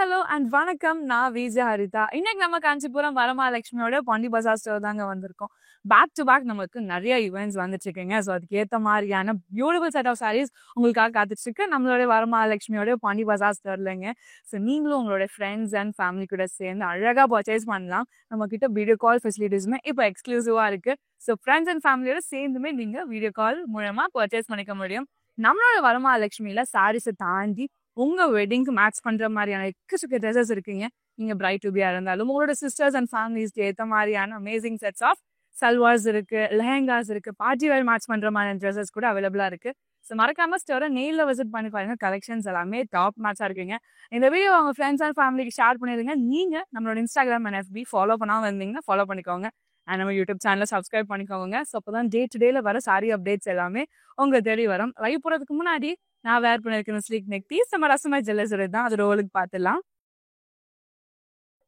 Hello and வணக்கம். நான் விஜய ஹரிதா. இன்னைக்கு நம்ம காஞ்சிபுரம் வரமகாலட்சுமியோட பாண்டி பஜார் ஸ்டோர் தாங்க வந்திருக்கோம். பேக் டு பேக் நமக்கு நிறைய ஈவெண்ட்ஸ் வந்துட்டு இருக்குங்க. ஸோ அதுக்கு ஏற்ற மாதிரியான பியூட்டிஃபுல் செட் ஆஃப் சாரீஸ் உங்களுக்காக காத்துட்டு இருக்கு நம்மளோட வரமகாலட்சுமியோட பாண்டி பஜார் ஸ்டோர்லங்க. ஸோ நீங்களும் உங்களோட ஃப்ரெண்ட்ஸ் அண்ட் ஃபேமிலி கூட சேர்ந்து அழகாக பர்ச்சேஸ் பண்ணலாம். நம்ம கிட்ட வீடியோ கால் ஃபெசிலிட்டிஸுமே இப்போ எக்ஸ்க்ளூசிவா இருக்கு. ஸோ ஃப்ரெண்ட்ஸ் அண்ட் ஃபேமிலியோட சேர்ந்துமே நீங்க வீடியோ கால் மூலமா பர்ச்சேஸ் பண்ணிக்க முடியும். நம்மளோட வரமகாலட்சுமியில சாரீஸை தாண்டி உங்க வெட்டிங்க்கு மேட்ச் பண்ற மாதிரியான எக்கச்சக்க ட்ரெஸ்ஸஸ் இருக்குங்க. நீங்க பிரைட் டு பியா இருந்தாலும் உங்களோட சிஸ்டர்ஸ் அண்ட் ஃபேமிலிஸ்க்கு ஏற்ற மாதிரியான அமேசிங் செட்ஸ் ஆஃப் சல்வார்ஸ் இருக்கு, லெஹங்காஸ் இருக்கு, பார்ட்டி வேர் மேட்ச் பண்ற மாதிரியான ட்ரெஸ்ஸஸ் கூட அவைலபிளா இருக்கு. ஸோ மறக்காம ஸ்டோரை நேரில் விசிட் பண்ணி பாருங்க. கலெக்ஷன்ஸ் எல்லாமே டாப் மேட்சா இருக்குங்க. இந்த வீடியோ அவங்க ஃப்ரெண்ட்ஸ் அண்ட் ஃபேமிலிக்கு ஷேர் பண்ணிடுங்க. நீங்க நம்மளோட இன்ஸ்டாகிராம் அண்ட் FB ஃபாலோ பண்ணாம இருந்தீங்கன்னா ஃபாலோ பண்ணிக்கோங்க. அண்ட் நம்ம யூடியூப் சேனலை சப்ஸ்கிரைப் பண்ணிக்கோங்க. ஸோ அப்போதான் டே டு டேல வர சாரி அப்டேட்ஸ் எல்லாமே உங்க தேடி வரும். லைவ் போறதுக்கு முன்னாடி நான் வேர் பண்ணிருக்கேன் ஸ்லீக் நெக் பீஸ். நம்ம ரசமாய் ஜுவல்லர்ஸ் தான் அது ரோலுக்கு பார்த்துலாம்.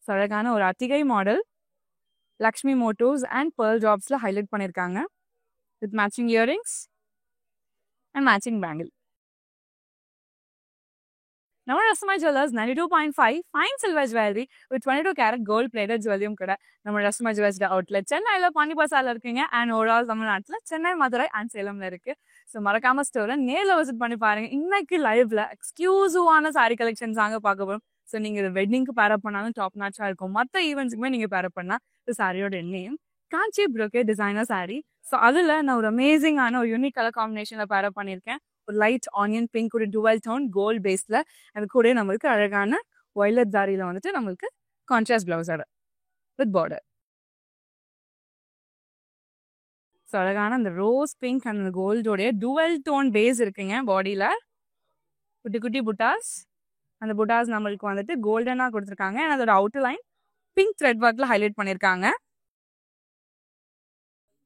அழகான ஒரு அத்திகை model Lakshmi motifs and pearl ஜாப்ஸ்ல ஹைலைட் பண்ணிருக்காங்க with matching earrings and matching bangle. நம்ம Rasmai jewellers 92.5 fine silver jewellery with 22 carat gold plated ஜுவல்லரியும் கூட நம்ம ரசமாய் ஜுவல்லர்ஸ் அவுட்லெட் சென்னையில பாண்டி பசார்ல இருக்குங்க. அண்ட் ஓவரால் தமிழ்நாட்டில் சென்னை, மதுரை அண்ட் சேலம்ல இருக்கு. ஸோ மறக்காம ஸ்டோரை நேரில் விசிட் பண்ணி பாருங்க. இன்னைக்கு லைவ்ல எக்ஸ்க்ளூசிவான சாரி கலெக்ஷன்ஸ் அங்கே பார்க்க போகிறோம். ஸோ நீங்க இது வெட்டிங்க்கு பேரப் பண்ணாலும் டாப் நாச்சா இருக்கும். மற்ற ஈவெண்ட்ஸுக்குமே நீங்க பேரப் பண்ணா சாரியோட எண்ணையும் காஞ்சி ப்ரோக்கே டிசைனர் சாரி. ஸோ அதுல நான் ஒரு அமேசிங்கான ஒரு யூனிக் கலர் காம்பினேஷன்ல பேரப் பண்ணியிருக்கேன். ஒரு லைட் ஆனியன் பிங்க் ஒரு டுவெல் டோன் கோல்ட் பேஸ்ல அது கூட நம்மளுக்கு அழகான வயலட் ஜாரியில வந்துட்டு நம்மளுக்கு கான்ட்ராஸ்ட் பிளவுஸோட வித் பார்டர். ஸோ அழகான அந்த ரோஸ் பிங்க் அண்ட் அந்த கோல்டோடைய டுவெல் டோன் பேஸ் இருக்குங்க. பாடியில குட்டி குட்டி புட்டாஸ், அந்த புட்டாஸ் நம்மளுக்கு வந்துட்டு கோல்டனா கொடுத்துருக்காங்க. அண்ட் அதோட அவுட்டர் லைன் பிங்க் த்ரெட் ஒர்க்ல ஹைலைட் பண்ணியிருக்காங்க.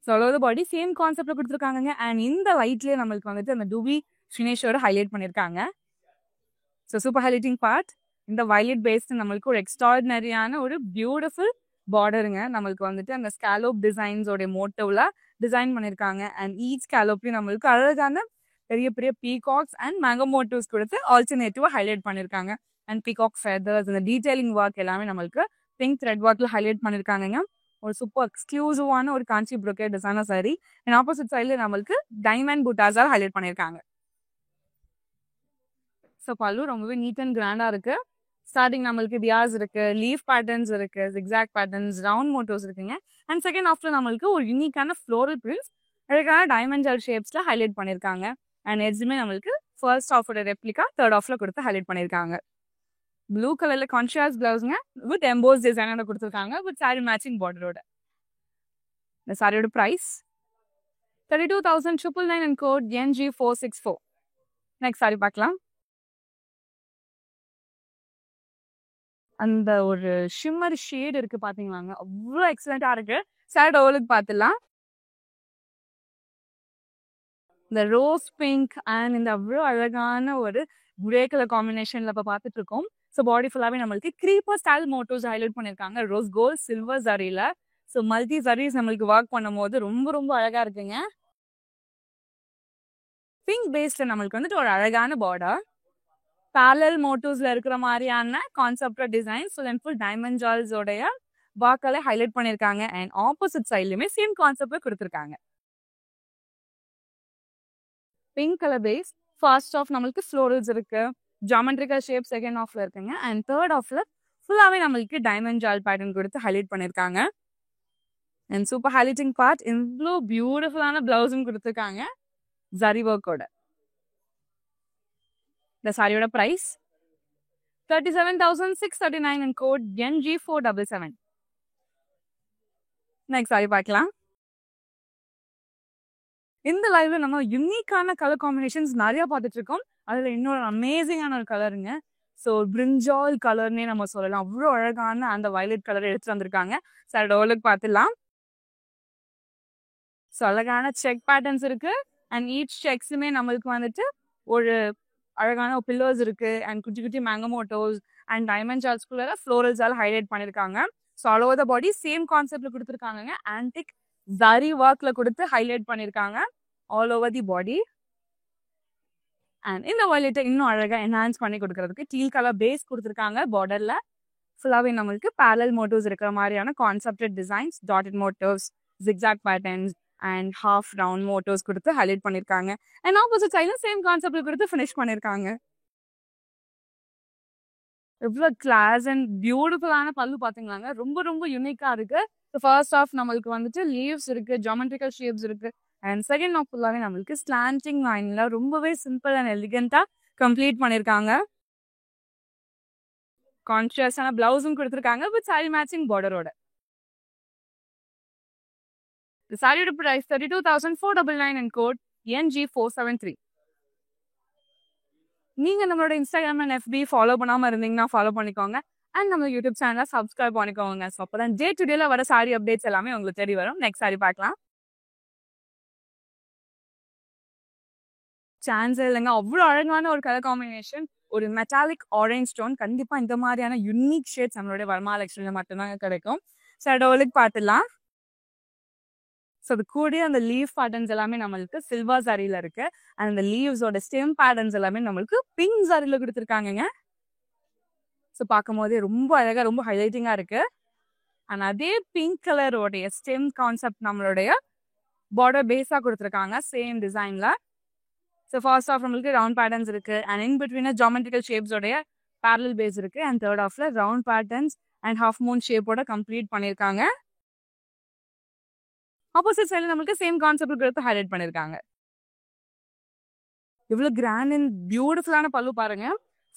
ஸோ அவ்வளோ பாடி சேம் கான்செப்ட்ல கொடுத்துருக்காங்க. அண்ட் இந்த லைட்லயே நம்மளுக்கு வந்துட்டு அந்த டூபி ஃபினிஷோட ஹைலைட் பண்ணியிருக்காங்க. ஸோ சூப்பர் ஹைலைட்டிங் பார்ட் இந்த வயலட் பேஸ்ட் நம்மளுக்கு ஒரு எக்ஸ்ட்ராடினரியான ஒரு பியூட்டிஃபுல் பார்டருங்க. நம்மளுக்கு வந்துட்டு அந்த ஸ்கேலோப் டிசைன்ஸோட மோட்டிவ்ல டிசைன் பண்ணியிருக்காங்க. அண்ட் ஈச் ஸ்கேலோப்லயும் நம்மளுக்கு அழகான பெரிய பெரிய பீகாக்ஸ் அண்ட் மேங்கோ மோட்டிவ்ஸ் கொடுத்து ஆல்டர்னேட்டிவா ஹைலைட் பண்ணியிருக்காங்க. அண்ட் பீகாக் ஃபெதர்ஸ் இந்த டீடைலிங் ஒர்க் எல்லாமே நம்மளுக்கு பிங்க் த்ரெட் ஒர்க்ல ஹைலைட் பண்ணியிருக்காங்க. ஒரு சூப்பர் எக்ஸ்க்ளூசிவான ஒரு காஞ்சி ப்ரோக்கே டிசைனர் சாரி. அண்ட் ஆப்போசிட் சைட்ல நம்மளுக்கு டைமண்ட் புட்டாஸால் ஹைலைட் பண்ணியிருக்காங்க. ஸோ பல்லு ரொம்பவே நீட் அண்ட் கிராண்டா இருக்கு. ஸ்டார்டிங் நம்மளுக்கு டியாஸ் இருக்கு, லீஃப் பேட்டர்ன்ஸ் இருக்கு, ஜிக்ஸாக் பேட்டர்ன்ஸ், ரவுண்ட் மோட்டோஸ் இருக்குங்க. அண்ட் செகண்ட் ஆஃப்ல நம்மளுக்கு ஒரு யூனிக்கான ஃப்ளோரல் பிரிண்ட்ஸ் அழகான டைமண்ட் ஜெல் ஷேப்ஸ்ல ஹைலைட் பண்ணியிருக்காங்க. அண்ட் எட்ஜுமே நம்மளுக்கு ஃபர்ஸ்ட் ஆஃபோட ரெப்ளிகா தேர்ட் ஆஃப்ல கொடுத்து ஹைலைட் பண்ணியிருக்காங்க. ப்ளூ கலர்ல கான்ட்ராஸ்ட் பிளவுஸ்ங்க வித் எம்போஸ் டிசைனோட கொடுத்துருக்காங்க வித் சாரி மேட்சிங் பார்டரோட. இந்த சாரியோட price 32,999 and code NG464. Next sari பார்க்கலாம். அந்த ஒரு ஷிம்மர் ஷேட் இருக்கு பாத்தீங்களாங்க, அவ்வளோ எக்ஸலண்டா இருக்கு. சாரி ஓவலுக்கு பார்த்துலாம். இந்த ரோஸ் பிங்க் அண்ட் இந்த அவ்வளோ அழகான ஒரு கிரே கலர் காம்பினேஷன்ல இப்ப பார்த்துட்டு இருக்கோம். ஸோ பாடி ஃபுல்லாவே நம்மளுக்கு கிரீப்பர் ஸ்டைல் மோட்டோஸ் ஹைலைட் பண்ணிருக்காங்க ரோஸ் கோல்ட் சில்வர் ஜரியில. ஸோ மல்டி ஜரீஸ் நம்மளுக்கு ஒர்க் பண்ணும் போது ரொம்ப ரொம்ப அழகா இருக்குங்க. பிங்க் பேஸ்ல நம்மளுக்கு வந்துட்டு ஒரு அழகான பார்டர் பேரலல் மோட்டிவ்ஸ்ல இருக்கிற மாதிரியான concept design full and full diamond ஜால்ஸோடைய ஒர்க்கால ஹைலைட் பண்ணிருக்காங்க. அண்ட் ஆப்போசிட் சைட்லயுமே சேம் கான்செப்ட்ல கொடுத்துருக்காங்க. Pink colour base first half நம்மளுக்கு ஃப்ளோரல்ஸ் இருக்கு, ஜாமெட்ரிக்கல் ஷேப் செகண்ட் ஆஃப்ல இருக்குங்க. அண்ட் தேர்ட் ஆஃப்ல ஃபுல்லாவே நம்மளுக்கு டைமண்ட் ஜால் பேட்டர்ன் கொடுத்து ஹைலைட் பண்ணிருக்காங்க. அண்ட் சூப்பர் ஹைலைட்டிங் பார்ட் இவ்வளோ பியூட்டிஃபுல்லான பிளவுஸும் கொடுத்துருக்காங்க ஜரி ஒர்க்கோட. இந்த சாரியோட price 37,639 and code NG477. Next sari பார்க்கலாம். இந்த லைவ்ல நம்ம யூனிக்கான கலர் காம்பினேஷன்ஸ் நிறைய பார்த்துட்டு இருக்கோம். அதுல இன்னொரு அமேசிங்கான ஒரு கலருங்க. ஸோ பிரிஞ்சால் கலர்னே நம்ம சொல்லலாம். அவ்வளோ அழகான அந்த வயலட் கலர் எடுத்துட்டு வந்திருக்காங்க. சார் டோலுக்கு பார்த்துலாம். ஸோ அழகான செக் பேட்டர்ன்ஸ் இருக்கு. அண்ட் ஈச் செக்ஸுமே நம்மளுக்கு வந்துட்டு ஒரு அழகான பில்லர்ஸ் இருக்கு. அண்ட் குட்டி குட்டி மேங்கோ மோட்டோஸ் அண்ட் டைமண்ட் ஜால்ஸ்குள்ள ஃப்ளோரல்ஸால் ஹைலைட் பண்ணிருக்காங்க. So all over the body same கான்செப்ட்ல கொடுத்துருக்காங்க. ஆன்டிக் ஜரி ஒர்க்ல கொடுத்து ஹைலைட் பண்ணிருக்காங்க all over the body. And இந்த வயலட்டை இன்னும் அழகா என்ஹான்ஸ் பண்ணி கொடுக்கறதுக்கு டீல் கலர் பேஸ் கொடுத்துருக்காங்க. பார்டர்ல ஃபுல்லாவே நம்மளுக்கு பேரல் மோட்டிவ்ஸ் இருக்கிற மாதிரியான concepted designs, dotted motifs, zigzag patterns and half round motifs கொடுத்து ஹைலைட் பண்ணிருக்காங்க. அண்ட் ஆப்போசிட் சைடுல சேம் கான்செப்ட்ல கொடுத்து ஃபினிஷ் பண்ணிருக்காங்க. எவ்வளோ கிளாஸ் அண்ட் பியூட்டிஃபுல்லான பல்லு பாத்தீங்களாங்க. ரொம்ப ரொம்ப யூனிக்கா இருக்கு. ஃபர்ஸ்ட் ஆஃப் நம்மளுக்கு வந்துட்டு லீவ்ஸ் இருக்கு, ஜாமெட்ரிக்கல் ஷேப்ஸ் இருக்கு. அண்ட் செகண்ட் ஆஃப் ஃபுல்லாவே நம்மளுக்கு ஸ்லாண்டிங் லைன்ல ரொம்பவே சிம்பிள் அண்ட் எலிகண்டா கம்ப்ளீட் பண்ணிருக்காங்க. கான்ட்ராஸ்டான பிளவுஸும் கொடுத்துருக்காங்க வித் சாரி மேட்சிங் பார்டரோட. சாரியோட பிரைஸ் 32,499 அண்ட் கோட் NG473. நீங்க நம்மளோட இன்ஸ்டாகிராம் அண்ட் FB ஃபாலோ பண்ணாம இருந்தீங்கன்னா ஃபாலோ பண்ணிக்கோங்க. அண்ட் நம்ம யூடியூப் சேனலை சப்ஸ்கிரைப் பண்ணிக்கோங்க. ஸோ அப்பதான் டே டு டேல வர சாரி அப்டேட்ஸ் எல்லாமே உங்களுக்கு தெரிய வரும். நெக்ஸ்ட் சாரி பார்க்கலாம். சான்ஸே இல்லைங்க, அவ்வளோ அழகான ஒரு கலர் காம்பினேஷன். ஒரு மெட்டாலிக் ஆரஞ்ச் ஸ்டோன். கண்டிப்பா இந்த மாதிரியான யூனிக் ஷேட்ஸ் நம்மளுடைய வரமகாலட்சுமியில மட்டும்தாங்க கிடைக்கும். ஷடோலுக்கு பார்த்துலாம். ஸோ அது கூட அந்த லீவ் பேட்டர்ன்ஸ் எல்லாமே நம்மளுக்கு சில்வர் சாரியில இருக்கு. அண்ட் அந்த லீவ்ஸோட ஸ்டெம் பேட்டர்ன்ஸ் எல்லாமே நம்மளுக்கு பிங்க் சாரியில கொடுத்துருக்காங்க. ஸோ பார்க்கும் போதே ரொம்ப அழகா, ரொம்ப ஹைலைட்டிங்கா இருக்கு. அண்ட் அதே பிங்க் கலரோடைய ஸ்டெம் கான்செப்ட் நம்மளுடைய பார்டர் பேஸா கொடுத்துருக்காங்க சேம் டிசைன்ல. ஸோ ஃபர்ஸ்ட் ஆஃப் நம்மளுக்கு ரவுண்ட் பேட்டர்ன்ஸ் இருக்கு. அண்ட் இன் பிட்வீன் ஜாமெட்ரிக்கல் ஷேப்ஸோடைய பேரலல் பேஸ் இருக்கு. அண்ட் தேர்ட் ஆஃப்ல round patterns and half moon ஷேப்போட கம்ப்ளீட் பண்ணியிருக்காங்க. ஆப்போசிட் சைடில் நம்மளுக்கு சேம் கான்செப்ட் கொடுத்து ஹைலைட் பண்ணியிருக்காங்க. இவ்வளோ கிராண்ட் அண்ட் பியூட்டிஃபுல்லான பல்லு பாருங்க.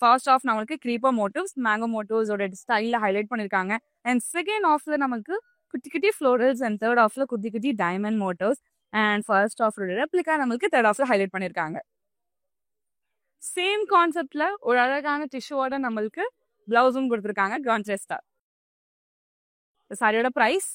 ஃபர்ஸ்ட் ஆஃப் நம்மளுக்கு க்ரீப்பர் மோட்டிவ்ஸ், மேங்கோ மோட்டிவ்ஸோட ஸ்டைலில் ஹைலைட் பண்ணியிருக்காங்க. அண்ட் செகண்ட் ஆஃப்ல நமக்கு குட்டி குட்டி ஃப்ளோரல்ஸ் அண்ட் தேர்ட் ஆஃப்ல குட்டி குட்டி diamond motifs and first half replica நம்மளுக்கு தேர்ட் ஆஃப்ல ஹைலைட் பண்ணியிருக்காங்க. சேம் கான்செப்ட்ல ஒரு அழகான டிஷ்யூவோட நம்மளுக்கு பிளவுஸும் கொடுத்துருக்காங்க கான்ட்ராஸ்டா. சாரியோட price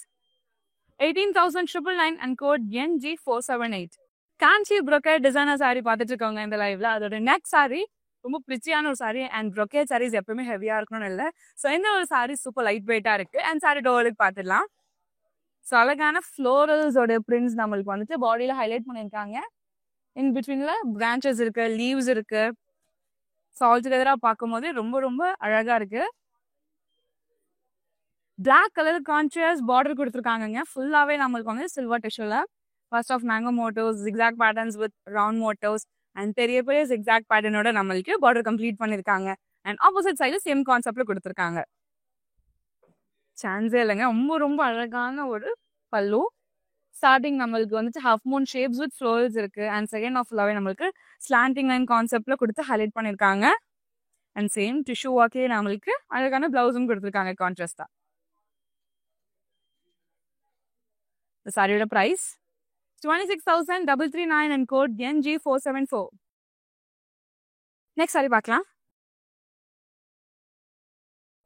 18,999 and code NG478. Kanchi brocade designer sari பார்த்துட்டு இருக்கோங்க இந்த லைவ்ல. அதோட நெக் சாரி ரொம்ப பிரிச்சியான ஒரு சாரி. அண்ட் brocade சாரீஸ் எப்பவுமே ஹெவியா இருக்கணும்னு இல்லை. ஸோ இந்த ஒரு சாரி சூப்பர் லைட் வெயிட்டா இருக்கு. அண்ட் சாரி டோருக்கு பார்த்துடலாம். ஸோ அழகான ஃப்ளோரல்ஸோட பிரிண்ட்ஸ் நம்மளுக்கு வந்துட்டு பாடியில ஹைலைட் பண்ணியிருக்காங்க. இன் பிட்வீன்ல பிரான்ச்சஸ் இருக்கு, லீவ்ஸ் இருக்கு. ஸோ ஆல் டுகெதரா பார்க்கும் போது ரொம்ப ரொம்ப அழகா இருக்கு. பிளாக் கலர் கான்ட்ராஸ்ட் பார்டர் கொடுத்துருக்காங்க. ஃபுல்லாவே நம்மளுக்கு வந்து சில்வர் டிஷ்யூல first half mango motifs, zigzag patterns with round motifs and பெரிய பெரிய ஜிக்ஸாக் பேட்டர்னோட நம்மளுக்கு பார்டர் கம்ப்ளீட் பண்ணிருக்காங்க. அண்ட் ஆப்போசிட் சைடு சேம் கான்செப்ட்ல கொடுத்துருக்காங்க. சான்ஸே இல்லைங்க, ரொம்ப ரொம்ப அழகான ஒரு பல்லு. ஸ்டார்டிங் நம்மளுக்கு வந்துட்டு half Moon shapes with florals இருக்கு. அண்ட் செகண்ட் ஆஃப் ஃபுல்லாவே நம்மளுக்கு ஸ்லாண்டிங் லைன் கான்செப்ட்ல கொடுத்து ஹைலைட் பண்ணிருக்காங்க. அண்ட் சேம் டிஷ்யூ ஒர்க்லயே நம்மளுக்கு அழகான பிளவுஸும் கொடுத்துருக்காங்க கான்ட்ராஸ்டா. இந்த சாரியோட price 26,339 and code NG474. Next sari பார்க்கலாம்.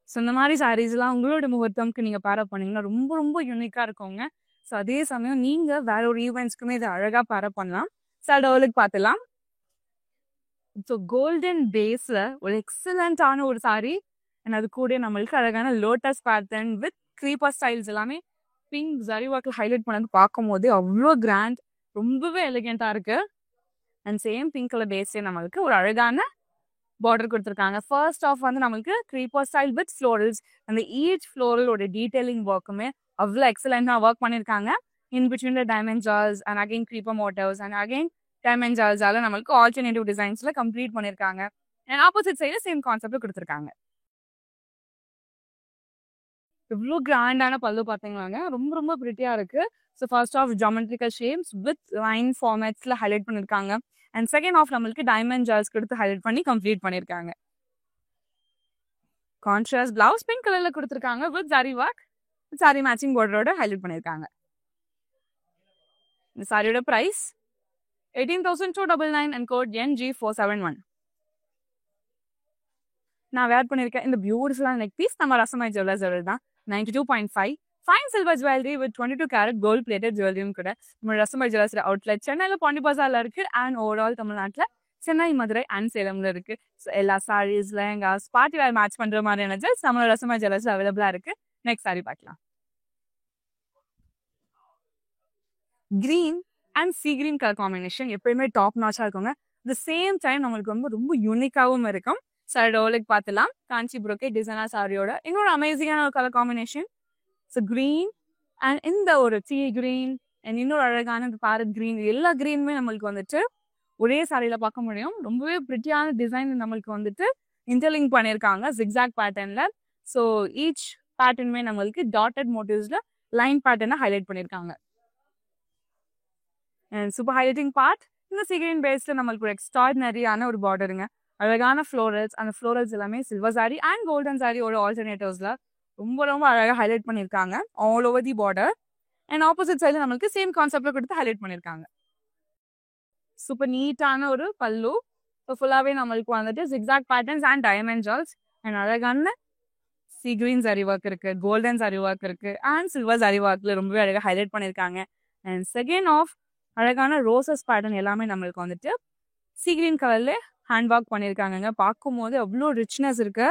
ஸோ இந்த மாதிரி சாரீஸ்லாம் உங்களோட முகூர்த்தம்க்கு நீங்க பேரப் பண்ணீங்கன்னா ரொம்ப ரொம்ப யூனிக்கா இருக்குங்க. ஸோ அதே சமயம் நீங்க வேற ஒரு ஈவெண்ட்ஸ்க்குமே இதை அழகா பேரப் பண்ணலாம். சடோலுக்கு பார்த்துலாம். ஸோ கோல்டன் பேஸ்ல ஒரு எக்ஸலண்டான ஒரு சாரி. அண்ட் அது கூட நம்மளுக்கு அழகான lotus pattern with creeper styles எல்லாமே பிங்க் ஜரி ஒர்க்ல ஹைலைட் பண்ணது பார்க்கும் போது அவ்வளோ கிராண்ட், ரொம்பவே எலிகெண்டா இருக்கு. அண்ட் சேம் பிங்க் கலர் பேஸ்ல நம்மளுக்கு ஒரு அழகான பார்டர் கொடுத்துருக்காங்க. ஃபர்ஸ்ட் ஆஃப் வந்து நம்மளுக்கு க்ரீப்பர் ஸ்டைல் வித் ஃப்ளோரல்ஸ். அந்த ஈச் ஃப்ளோரலோட டீடைலிங் ஒர்க்குமே அவ்வளோ எக்ஸலண்டா ஒர்க் பண்ணியிருக்காங்க. இன் பிட்வீன் டைமண்ட் ஜால்ஸ் and again creeper motifs and again diamond ஜால்ஸால நம்மளுக்கு ஆல்டர்னேட்டிவ் டிசைன்ஸ்ல கம்ப்ளீட் பண்ணியிருக்காங்க. அண்ட் ஆப்போசிட் சைடு சேம் கான்செப்ட்ல கொடுத்துருக்காங்க. இவ்வளோ கிராண்டான பல்லு பார்த்தீங்களாங்க, ரொம்ப ரொம்ப பிரிட்டியா இருக்கு. So first half geometrical shapes with line ஃபார்மேட்ஸ்ல ஹைலைட் பண்ணியிருக்காங்க. அண்ட் செகண்ட் ஆஃப் நம்மளுக்கு டைமண்ட் ஜால்ஸ் கொடுத்து ஹைலைட் பண்ணி கம்ப்ளீட் பண்ணியிருக்காங்க. கான்ட்ராஸ்ட் பிளவுஸ் பிங்க் கலர்ல கொடுத்துருக்காங்க with zari work, sari matching பார்டரோட ஹைலைட் பண்ணியிருக்காங்க. இந்த சாரியோட பிரைஸ் 18,299 அண்ட் கோட் NG471. நான் வேர் பண்ணியிருக்கேன் இந்த பியூட்டிஃபுல்லான நெக் பீஸ் நம்ம ரசமாய் ஜுவல்லர்ஸ் தான். 92.5 fine silver jewellery with 22 carat gold plated ஜுவல்லரியும் கூட நம்ம ரசமாய் ஜுவல்லர்ஸ் அவுட்லெட் சென்னையில் பாண்டி பஜார்ல இருக்கு. அண்ட் ஓவரால் தமிழ்நாட்டில் சென்னை, மதுரை அண்ட் சேலம்ல இருக்கு. ஸோ எல்லா சாரீஸ்ல எங்க பார்ட்டி வேர் மேட்ச் பண்ற மாதிரியான ஜுவல்ஸ் நம்மளோட ரசமாய் ஜுவல்லர்ஸ் அவைலபிளா இருக்கு. நெக்ஸ்ட் சாரி பார்க்கலாம். Green and sea green colour combination எப்பயுமே டாப் நாச்சா இருக்குங்க. த சேம் டைம் நம்மளுக்கு ரொம்ப ரொம்ப யூனிக்காகவும் இருக்கும். சாரியோட பார்த்துலாம் காஞ்சி புரோக்கே டிசைனர் சாரியோட இன்னொரு அமேசிங்கான ஒரு colour combination. So green and இந்த ஒரு சீ கிரீன் அண்ட் இன்னொரு அழகான பேரட் கிரீன், எல்லா கிரீனுமே நம்மளுக்கு வந்துட்டு ஒரே சாரியில பார்க்க முடியும். ரொம்பவே பிரிட்டியான டிசைன் நம்மளுக்கு வந்துட்டு இன்டர்லிங்க் பண்ணியிருக்காங்க ஜிக்ஸாக் பேட்டர்ன்ல. ஸோ ஈச் பேட்டர்னுமே நம்மளுக்கு டாட்டட் மோட்டிவ்ஸ்ல லைன் பேட்டர்னை ஹைலைட் பண்ணியிருக்காங்க. அண்ட் சூப்பர் ஹைலைட்டிங் பார்ட் இந்த சீக்ரீன் பேஸ்ல நம்மளுக்கு ஒரு எக்ஸ்ட்ராடினரியான ஒரு பார்டருங்க. அழகான ஃப்ளோரல்ஸ், அந்த ஃப்ளோரல்ஸ் எல்லாமே சில்வர் சாரி அண்ட் கோல்டன் சாரியோட ஆல்டர்னேட்டிவ்ஸ்ல ரொம்ப ரொம்ப அழகாக ஹைலைட் பண்ணியிருக்காங்க all over the border. And opposite சைடில் நம்மளுக்கு சேம் கான்செப்ட்ல கொடுத்து ஹைலைட் பண்ணியிருக்காங்க. சூப்பர் நீட்டான ஒரு பல்லு. ஸோ ஃபுல்லாகவே நம்மளுக்கு வந்துட்டு ஜிக்ஸாக் பேட்டர்ன்ஸ் அண்ட் டைமண்ட் ஜால்ஸ் அண்ட் அழகான சீ கிரீன் சாரி ஒர்க் இருக்கு, கோல்டன் சாரி ஒர்க் இருக்கு அண்ட் சில்வர் சாரி ஒர்க்ல ரொம்பவே அழகாக ஹைலைட் பண்ணியிருக்காங்க. அண்ட் செகண்ட் ஆஃப் அழகான ரோசஸ் பேட்டர்ன் எல்லாமே நம்மளுக்கு வந்துட்டு சீ கிரீன் கலர்ல ஹேண்ட் ஒர்க் பண்ணியிருக்காங்க. பார்க்கும் போது அவ்வளோ ரிச்னஸ் இருக்கு.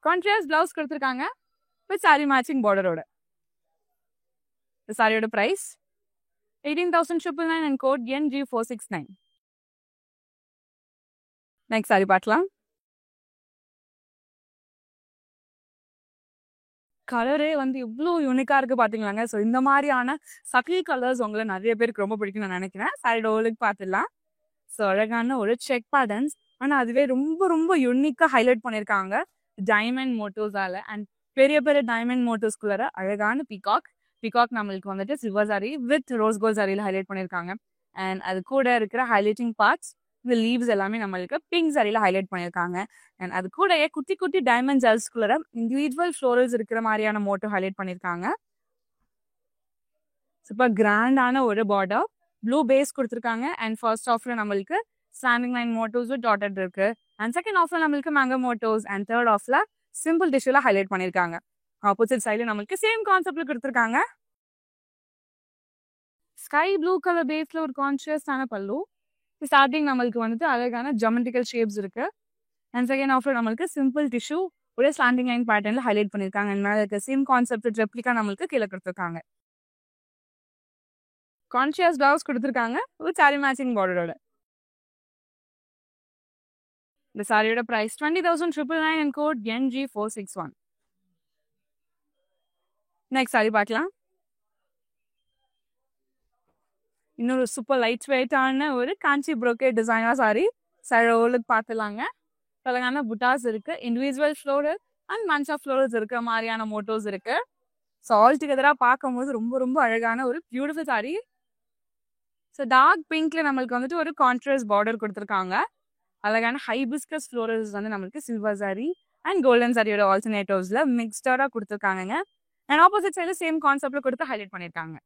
கான்ட்ராஸ்ட் பிளவுஸ் கொடுத்துருக்காங்க வித் சாரி மேட்சிங் பார்டரோட. இந்த சாரியோட price 18,999 and code NG469. Next sari பார்க்கலாம். கலரே வந்து இவ்வளோ யூனிக்கா இருக்கு பாத்தீங்களாங்க. ஸோ இந்த மாதிரியான சட்டில் கலர்ஸ் உங்களை நிறைய பேருக்கு ரொம்ப பிடிக்கும் நான் நினைக்கிறேன். சாரியோட ஓலுக்கு பார்த்துடலாம். ஸோ அழகான ஒரு செக் பேட்டர்ன்ஸ், ஆனால் அதுவே ரொம்ப ரொம்ப யூனிக்கா ஹைலைட் பண்ணியிருக்காங்க டைமண்ட் மோட்டோஸால. அண்ட் பெரிய பெரிய டைமண்ட் மோட்டோஸ்குள்ளார அழகான பிகாக் நம்மளுக்கு வந்துட்டு silver sari with rose gold சாரியில் ஹைலைட் பண்ணியிருக்காங்க. அண்ட் அது கூட இருக்கிற ஹைலைட்டிங் பார்ட்ஸ் இந்த லீவ்ஸ் எல்லாமே நம்மளுக்கு பிங்க் சாரியில் ஹைலைட் பண்ணியிருக்காங்க. அண்ட் அது கூட குட்டி குட்டி டைமண்ட் ஜெல்ஸ்குள்ள இண்டிவிஜுவல் ஃப்ளோரல்ஸ் இருக்கிற மாதிரியான மோட்டோ ஹைலைட் பண்ணியிருக்காங்க. சூப்பர் கிராண்டான ஒரு பார்டர், ப்ளூ பேஸ் கொடுத்துருக்காங்க. அண்ட் ஃபர்ஸ்ட் ஆஃப்ல நம்மளுக்கு ஸ்டாண்டிங் லைன் மோட்டோஸ் டாட்டட் இருக்கு. அண்ட் செகண்ட் ஆஃப்ல நம்மளுக்கு மேங்கோ மோட்டோஸ் அண்ட் தேர்ட் ஆஃப்ல சிம்பிள் டிஷ்யூல ஹைலைட் பண்ணியிருக்காங்க. ஆப்போசிட் சைடில் நம்மளுக்கு சேம் கான்செப்ட்ல கொடுத்துருக்காங்க. ஸ்கை ப்ளூ கலர் பேஸ்ல ஒரு கான்ஷியஸான பல்லு. ஸ்டார்டிங் நம்மளுக்கு வந்துட்டு அழகான ஜமெட்ரிக்கல் ஷேப்ஸ் இருக்கு. அண்ட் செகண்ட் ஆஃப்ல நம்மளுக்கு சிம்பிள் டிஷ்யூ ஒரே ஸ்டாண்டிங் லைன் பேட்டர்ன்ல ஹைலைட் பண்ணியிருக்காங்க. அண்ட் மேலே இருக்க சேம் கான்செப்ட் ரெப்ளிகா நம்மளுக்கு கீழே கொடுத்துருக்காங்க. கான்ஷியஸ் பிளவுஸ் கொடுத்துருக்காங்க ஒரு சாரி மேட்சிங் பார்டரோட. இந்த சாரியோட price 20,999 and code NG461. Next sari பார்க்கலாம். இன்னொரு சூப்பர் லைட் வெயிட்டான ஒரு காஞ்சி புரோக்கே டிசைனர் சாரி. சாரியோலுக்கு பார்த்துலாங்க. அழகான புட்டாஸ் இருக்கு, individual floral and bunch of florals இருக்கிற மாதிரியான மோட்டோஸ் இருக்கு. ஸோ ஆல் டுகெதரா பார்க்கும்போது ரொம்ப ரொம்ப அழகான ஒரு பியூட்டிஃபுல் சாரி. ஸோ டார்க் பிங்க்ல நம்மளுக்கு வந்துட்டு ஒரு கான்ட்ராஸ்ட் பார்டர் கொடுத்துருக்காங்க. அழகான ஹைபிஸ்கஸ் ஃப்ளோரல்ஸ் வந்து நம்மளுக்கு சில்வர் சாரி அண்ட் கோல்டன் சாரியோட ஆல்டர்னேட்டிவ்ஸ்ல மிக்ஸ்டரா கொடுத்துருக்காங்க. அண்ட் ஆப்போசிட் சைடில் சேம் கான்செப்ட்ல கொடுத்து ஹைலைட் பண்ணியிருக்காங்க.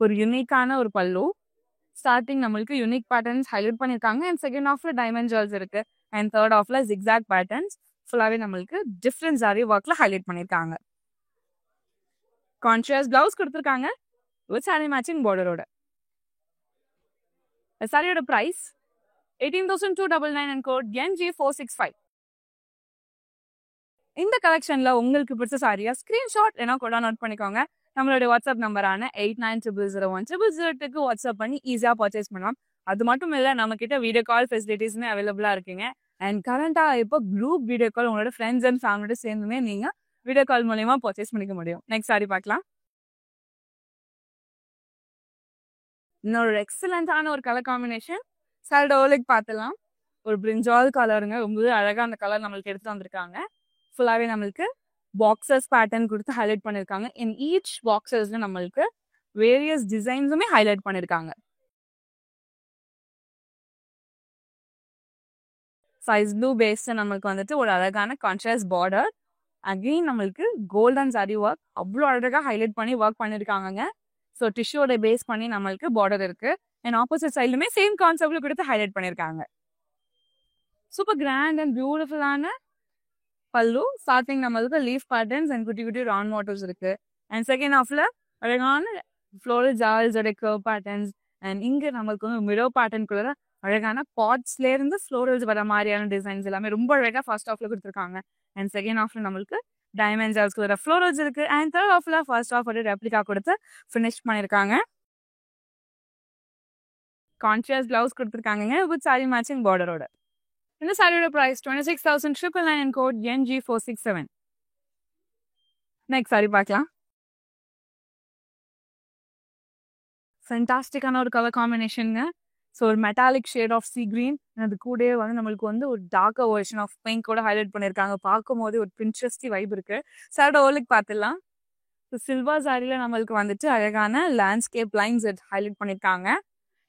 ஒரு யூனிக்கான ஒரு பல்லு. ஸ்டார்டிங் நம்மளுக்கு யூனிக் பேட்டர்ன்ஸ் ஹைலைட் பண்ணியிருக்காங்க. அண்ட் செகண்ட் ஆஃப்ல டைமண்ட் ஜுவல்ஸ் இருக்கு. அண்ட் தேர்ட் ஆஃப்ல ஜிக்ஸாக் பேட்டர்ன்ஸ் ஃபுல்லாவே நம்மளுக்கு டிஃப்ரெண்ட் சாரி ஒர்க்ல ஹைலைட் பண்ணியிருக்காங்க. கான்ட்ராஸ்ட் பிளவுஸ் கொடுத்துருக்காங்க வித் சாரி மேட்சிங் பார்டரோட. சாரியோட பிரைஸ் 18,299 and code NG465. இந்த கலெக்ஷன்ல உங்களுக்கு பிடிச்ச சாரியா ஸ்கிரீன்ஷாட் என்ன கூட நோட் பண்ணிக்கோங்க. நம்மளுடைய வாட்ஸ்அப் நம்பரான 8900010002 வாட்ஸ்அப் பண்ணி ஈஸியா பர்ச்சேஸ் பண்ணலாம். அது மட்டும் இல்ல, நம்ம கிட்ட வீடியோ கால் ஃபெசிலிட்டிஸ்மே அவைலபிளா இருக்குங்க. அண்ட் கரண்டா இப்போ குரூப் வீடியோ கால் உங்களோட ஃப்ரெண்ட்ஸ் அண்ட் ஃபேமிலியோட சேர்ந்துமே நீங்க வீடியோ கால் மூலமா பர்ச்சேஸ் பண்ணிக்க முடியும். நெக்ஸ்ட் சாரி பார்க்கலாம். இன்னொரு எக்ஸலண்டான ஒரு கலர் காம்பினேஷன். சாரியோலுக்கு பார்த்துலாம். ஒரு பிரிஞ்சால் கலருங்க, ரொம்பவே அழகா அந்த கலர் நம்மளுக்கு எடுத்து வந்திருக்காங்க. ஃபுல்லாவே நம்மளுக்கு பாக்ஸஸ் பேட்டர்ன் கொடுத்து ஹைலைட் பண்ணியிருக்காங்க. இன் ஈச் பாக்ஸஸ்ல நம்மளுக்கு வேரியஸ் டிசைன்ஸுமே ஹைலைட் பண்ணியிருக்காங்க. சைஸ் ப்ளூ பேஸ்ல நம்மளுக்கு வந்துட்டு ஒரு அழகான கான்ட்ராஸ்ட் பார்டர். அகெயின் நம்மளுக்கு கோல்டன் சாரி ஒர்க் அவ்வளோ அழகாக ஹைலைட் பண்ணி ஒர்க் பண்ணியிருக்காங்க. ஸோ டிஷ்யூட பேஸ் பண்ணி நம்மளுக்கு பார்டர் இருக்கு. அண்ட் ஆப்போசிட் சைட்லுமே சேம் கான்செப்ட்ல கொடுத்து ஹைலைட் பண்ணியிருக்காங்க. சூப்பர் கிராண்ட் அண்ட் பியூட்டிஃபுல்லான பல்லு. ஸ்டார்டிங் நம்மளுக்கு லீஃப் பேட்டர்ன்ஸ் அண்ட் குட்டி குட்டி ரவுண்ட் மோட்டோஸ் இருக்கு. அண்ட் செகண்ட் ஹாஃப்ல அழகான ஃப்ளோரல் ஜால்ஸோட கர்வ் பேட்டர்ன்ஸ். அண்ட் இங்க நம்மளுக்கு வந்து மிரோ பேட்டர்னுக்குள்ள அழகான பாட்ஸ்ல இருந்து ஃப்ளோரல்ஸ் வர மாதிரியான டிசைன்ஸ் எல்லாமே ரொம்ப அழகா ஃபர்ஸ்ட் ஹாஃப்ல கொடுத்துருக்காங்க. அண்ட் செகண்ட் ஹாஃப்ல நம்மளுக்கு டைமண்ட் ஜால்ஸ்குள்ள ஃப்ளோரல்ஸ் இருக்கு. அண்ட் தேர்ட் ஆஃப்ல ஃபர்ஸ்ட் ஆஃப் ஒரு ரெப்ளிகா கொடுத்து ஃபினிஷ் பண்ணியிருக்காங்க. கான்ட்ராஸ்ட் பிளவுஸ் கொடுத்துருக்காங்க வித் சாரி மேட்சிங் பார்டரோட. இந்த சாரியோட price 26,999 and code NG467. Next sari பார்க்கலாம். ஃபென்டாஸ்டிக்கான ஒரு கலர் காம்பினேஷனுங்க. ஸோ ஒரு metallic shade of sea green, அது கூடயே வந்து நம்மளுக்கு வந்து ஒரு டார்க்கர் வெர்ஷன் ஆஃப் பிங்க் கூட ஹைலைட் பண்ணியிருக்காங்க. பார்க்கும் போது ஒரு பின்ட்ரெஸ்டி வைப் இருக்கு. சாரோட ஓலுக்கு பார்த்துடலாம். ஸோ சில்வர் சாரியில நம்மளுக்கு வந்துட்டு அழகான லேண்ட்ஸ்கேப் லைன்ஸ் ஹைலைட் பண்ணியிருக்காங்க.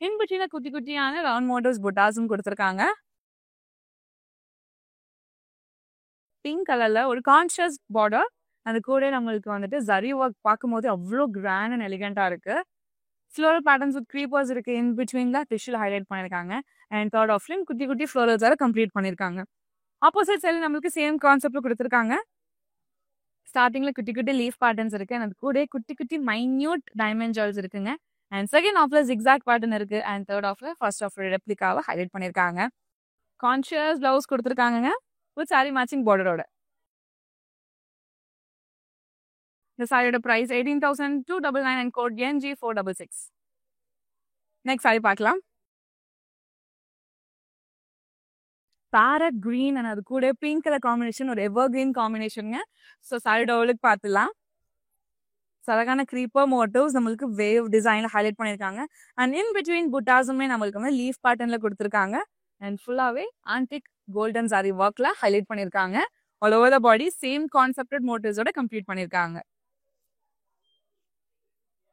இன் பிட்வீன்ல குட்டி குட்டியான ரவுண்ட் மோட்டர்ஸ் புட்டாஸும் கொடுத்துருக்காங்க. பிங்க் கலர்ல ஒரு கான்ட்ராஸ்ட் பார்டர், அது கூட நம்மளுக்கு வந்துட்டு ஜரி ஒர்க் பார்க்கும்போது அவ்வளோ கிராண்ட் அண்ட் எலிகண்டா இருக்கு. ஃப்ளோரல் பேட்டர்ன்ஸ் வித் க்ரீப்பர்ஸ் இருக்கு. இன் பிட்வீன்ல டிஷ்யூல ஹைலைட் பண்ணியிருக்காங்க. அண்ட் தேர்ட் ஆஃப்லையும் குட்டி குட்டி ஃப்ளோரல்ஸால கம்ப்ளீட் பண்ணியிருக்காங்க. ஆப்போசிட் சைடில் நம்மளுக்கு சேம் கான்செப்ட்ல கொடுத்துருக்காங்க. ஸ்டார்டிங்ல குட்டி குட்டி லீஃப் பேட்டர்ன்ஸ் இருக்கு. அது கூட குட்டி குட்டி மைன்யூட் டைமண்ட் ஜுவல்ஸ் இருக்குங்க. அண்ட் செகண்ட் ஆஃப்ல ஜிக்ஸாக் பேட்டர்ன் இருக்கு. அண்ட் தேர்ட் ஆஃப்ல ஃபர்ஸ்ட் ஆஃப் ரெப்ளிகாவை ஹைலைட் பண்ணியிருக்காங்க. கான்ஷியஸ் பிளவுஸ் கொடுத்துருக்காங்க வித் சாரி மேட்சிங் பார்டரோட. இந்த சாரியோட price 18,299 and code NG466. Next sari பார்க்கலாம். பேரட் கிரீன் அண்ட் அது கூட பிங்க் கலர் காம்பினேஷன், ஒரு எவர் கிரீன் காம்பினேஷனுங்க. ஸோ சாரியோட ஓலுக்கு பார்த்துலாம். அழகான க்ரீப்பர் மோட்டிவ்ஸ் நம்மளுக்கு வேவ் டிசைன்ல ஹைலைட் பண்ணியிருக்காங்க. அண்ட் இன் பிட்வீன் புட்டாஸுமே நம்மளுக்கு வந்து லீஃப் பேட்டர்ன்ல கொடுத்துருக்காங்க. அண்ட் ஃபுல்லாவே ஆன்டிக் கோல்டன் சாரி ஒர்க்ல ஹைலைட் பண்ணியிருக்காங்க. All over the body same concepted மோட்டிவ்ஸோட கம்ப்ளீட் பண்ணியிருக்காங்க.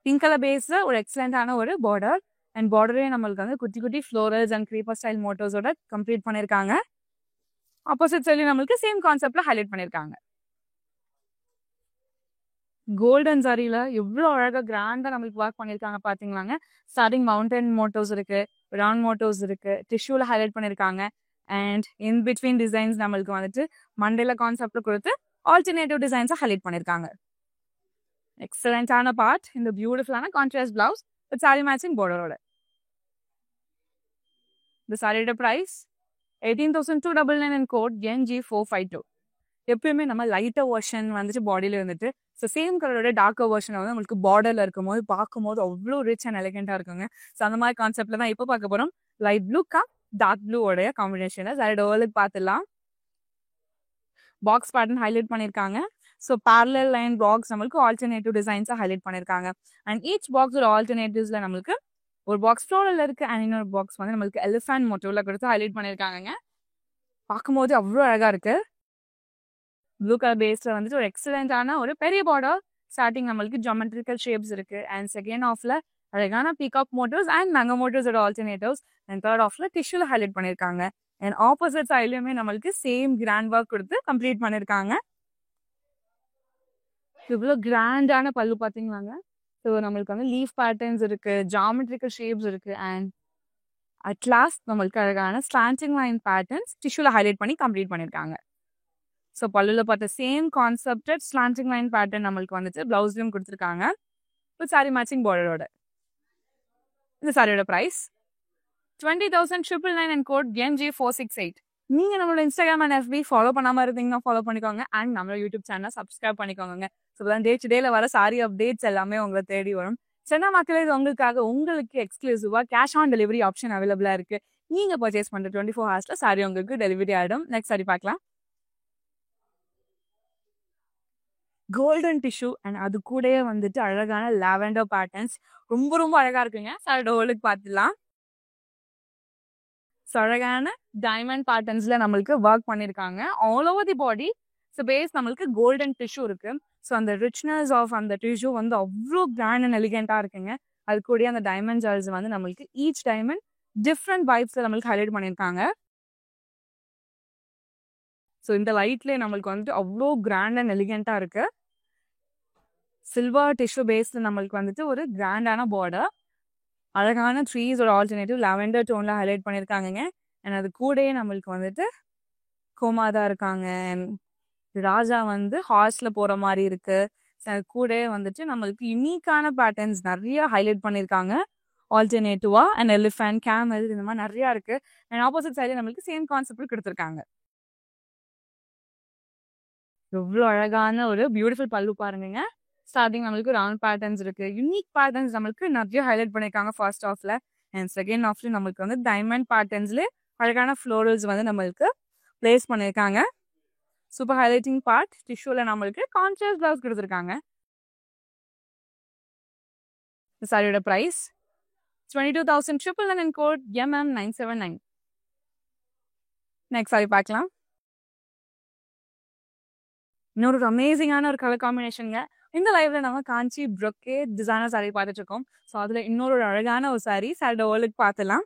பிங்க் கலர் பேஸ்ல ஒரு எக்ஸலண்டான ஒரு பார்டர், அண்ட் பார்டரே நம்மளுக்கு வந்து குட்டி குட்டி ஃப்ளோரல்ஸ் அண்ட் க்ரீப்பர் ஸ்டைல் மோட்டிவ்ஸோட கம்ப்ளீட் பண்ணியிருக்காங்க. ஆப்போசிட் சைட்ல நம்மளுக்கு சேம் கான்செப்ட்ல ஹைலைட் பண்ணியிருக்காங்க. கோல்டன் சாரியில எவ்வளோ அழகாக கிராண்டா நம்மளுக்கு ஒர்க் பண்ணியிருக்காங்க பாத்தீங்களாங்க. ஸ்டார்டிங் மவுண்டன் மோட்டோஸ் இருக்கு, ரவுண்ட் மோட்டோஸ் இருக்கு, டிஷ்யூல ஹைலைட் பண்ணியிருக்காங்க. அண்ட் இன் பிட்வீன் டிசைன்ஸ் நம்மளுக்கு வந்துட்டு மண்டேல கான்செப்ட்ல கொடுத்து ஆல்டர்னேட்டிவ் டிசைன்ஸை ஹைலைட் பண்ணியிருக்காங்க. எக்ஸலண்டான பார்ட் இந்த பியூட்டிஃபுல்லான contrast blouse with sari matching பார்டரோட. இந்த சாரியோட பிரைஸ் 18,299 அண்ட் கோட் NG452. எப்பயுமே நம்ம லைட்டர் வெர்ஷன் வந்துட்டு பாடியில இருந்துட்டு ஸோ சேம் கலரோட டார்க்கர் வெர்ஷன் வந்து நம்மளுக்கு பார்டர்ல இருக்கும் போது பார்க்கும்போது அவ்வளோ ரிச் அண்ட் எலிகண்டா இருக்குங்க. ஸோ அந்த மாதிரி கான்செப்ட்ல தான் இப்போ பார்க்க போறோம். லைட் ப்ளூ டார்க் ப்ளூ உடைய காம்பினேஷன்ல சாரியோட ஓலுக்கு பார்த்துடலாம். பாக்ஸ் பேட்டர்ன் ஹைலைட் பண்ணியிருக்காங்க. ஸோ பேரலல் லைன் பாக்ஸ் நம்மளுக்கு ஆல்டர்னேட்டிவ் டிசைன்ஸா ஹைலைட் பண்ணியிருக்காங்க. அண்ட் ஈச் பாக்ஸ் ஒரு ஆல்டர்னேட்டிவ்ஸ்ல நம்மளுக்கு ஒரு பாக்ஸ் ஃப்ளோரல் இருக்கு. அண்ட் இன்னொரு பாக்ஸ் வந்து நம்மளுக்கு எலிஃபண்ட் மோட்டிவ்ல கொடுத்து ஹைலைட் பண்ணியிருக்காங்க. பார்க்கும்போது அவ்வளோ அழகா இருக்கு. ப்ளூ கலர் பேஸ்ல வந்துட்டு ஒரு எக்ஸலண்டான ஒரு பெரிய பார்டர். ஸ்டார்டிங் நம்மளுக்கு ஜியோமெட்ரிக்கல் ஷேப்ஸ் இருக்கு. அண்ட் செகண்ட் ஆஃப்ல அழகான பீகாக் மோட்டிவ்ஸ் அண்ட் மேங்கோ மோட்டிவ்ஸோட ஆல்டர்னேட்டிவ்ஸ். அண்ட் தேர்ட் ஆஃப்ல டிஷ்யூல ஹைலைட் பண்ணியிருக்காங்க. அண்ட் ஆப்போசிட் சைட்லயுமே நம்மளுக்கு சேம் கிராண்ட் ஒர்க் கொடுத்து கம்ப்ளீட் பண்ணியிருக்காங்க. இவ்வளோ கிராண்டான பல்லு பார்த்தீங்களாங்க. ஸோ நம்மளுக்கு வந்து லீஃப் பேட்டர்ன்ஸ் இருக்கு, ஜியோமெட்ரிக்கல் ஷேப்ஸ் இருக்கு. அண்ட் அட் லாஸ்ட் நம்மளுக்கு அழகான ஸ்லாண்டிங் லைன் பேட்டர்ன்ஸ் டிஷ்யூல ஹைலைட் பண்ணி கம்ப்ளீட் பண்ணியிருக்காங்க. ஸோ பல்லுல பார்த்த same concepted slanting line pattern நம்மளுக்கு வந்துட்டு பிளவுஸ்லையும் கொடுத்துருக்காங்க வித் சாரி மேட்சிங் பார்டரோட. இந்த சாரியோட பிரைஸ் 20,999 அண்ட் கோட் NG468. நீங்க நம்மளோட இன்ஸ்டாகிராம் அண்ட் FB ஃபாலோ பண்ணாம இருந்தீங்கன்னா ஃபாலோ பண்ணிக்கோங்க. அண்ட் நம்மளோட யூடியூப் சேனலை சப்ஸ்கிரைப் பண்ணிக்கோங்க. ஸோ தான் டே டு டேல வர சாரி அப்டேட்ஸ் எல்லாமே உங்களை தேடி வரும். சென்னை மக்களே உங்களுக்காக உங்களுக்கு எக்ஸ்க்ளூசிவா கேஷ் ஆன் டெலிவரி ஆப்ஷன் அவைலபிளா இருக்கு. நீங்க பர்ச்சேஸ் பண்ற 24 ஹவர்ஸ்ல சாரி உங்களுக்கு டெலிவரி ஆயிடும். நெக்ஸ்ட் சாரி பார்க்கலாம். கோல்டன் டிஷ்யூ அண்ட் அது கூடயே வந்துட்டு அழகான லாவெண்டர் பேட்டர்ன்ஸ் ரொம்ப ரொம்ப அழகா இருக்குங்க. சாரியோட ஓலுக்கு பார்த்துலாம். ஸோ அழகான டைமண்ட் பேட்டர்ன்ஸ்ல நம்மளுக்கு ஒர்க் பண்ணியிருக்காங்க all over the body. So base நம்மளுக்கு கோல்டன் டிஷ்யூ இருக்கு. ஸோ அந்த ரிச்னஸ் ஆஃப் அந்த டிஷ்யூ வந்து அவ்வளோ கிராண்ட் அண்ட் எலிகண்டா இருக்குங்க. அது கூட அந்த டைமண்ட் ஜுவல்ஸ் வந்து நம்மளுக்கு ஈச் டைமண்ட் டிஃப்ரெண்ட் வைப்ஸ்ல நம்மளுக்கு ஹைலைட் பண்ணியிருக்காங்க. ஸோ இந்த லைட்லேயே நம்மளுக்கு வந்துட்டு அவ்வளோ கிராண்ட் அண்ட் எலிகண்டா இருக்கு. சில்வர் டிஷ்யூ பேஸ்ல நம்மளுக்கு வந்துட்டு ஒரு கிராண்டான பார்டர், அழகான ட்ரீஸ் ஒரு ஆல்டர்னேட்டிவ் லாவெண்டர் டோன்ல ஹைலைட் பண்ணியிருக்காங்க. அண்ட் அது கூடயே நம்மளுக்கு வந்துட்டு கோமாதா இருக்காங்க. ராஜா வந்து ஹார்ஸ்ல போற மாதிரி இருக்கு. அது கூடயே வந்துட்டு நம்மளுக்கு யூனிக்கான பேட்டர்ன்ஸ் நிறைய ஹைலைட் பண்ணியிருக்காங்க ஆல்டர்னேட்டிவா. அண்ட் எலிஃபண்ட், கேமல் இந்த மாதிரி நிறைய இருக்கு. அண்ட் ஆப்போசிட் சைட்ல நம்மளுக்கு சேம் கான்செப்ட் கொடுத்துருக்காங்க. எவ்வளோ அழகான ஒரு பியூட்டிஃபுல் பல்லு பாருங்க. ஸ்டார்டிங் நம்மளுக்கு ரவுண்ட் பேட்டர்ன்ஸ் இருக்கு. யூனிக் பேட்டர்ன்ஸ் நம்மளுக்கு நிறைய ஹைலைட் பண்ணியிருக்காங்க ஃபர்ஸ்ட் ஹாஃப்ல. அண்ட் செகண்ட் ஹாஃப்ல நம்மளுக்கு வந்து டைமண்ட் பேட்டர்ன்ஸ்ல அழகான ஃப்ளோரல்ஸ் வந்து நம்மளுக்கு பிளேஸ் பண்ணியிருக்காங்க. Super highlighting part. டிஷ்யூல நம்மளுக்கு கான்ட்ராஸ்ட் பிளவுஸ் கொடுத்துருக்காங்க. இந்த சாரியோட price 22,999 code MM979. Next sari பார்க்கலாம். இன்னொரு அமேசிங்கான ஒரு கலர் காம்பினேஷனுங்க. இந்த லைவ்ல நம்ம காஞ்சி ப்ரொக்கேட் டிசைனர் சாரி பார்த்துட்டு இருக்கோம். ஸோ அதில் இன்னொரு அழகான ஒரு சாரி சாரியோட ஓலுக்கு பார்த்துலாம்.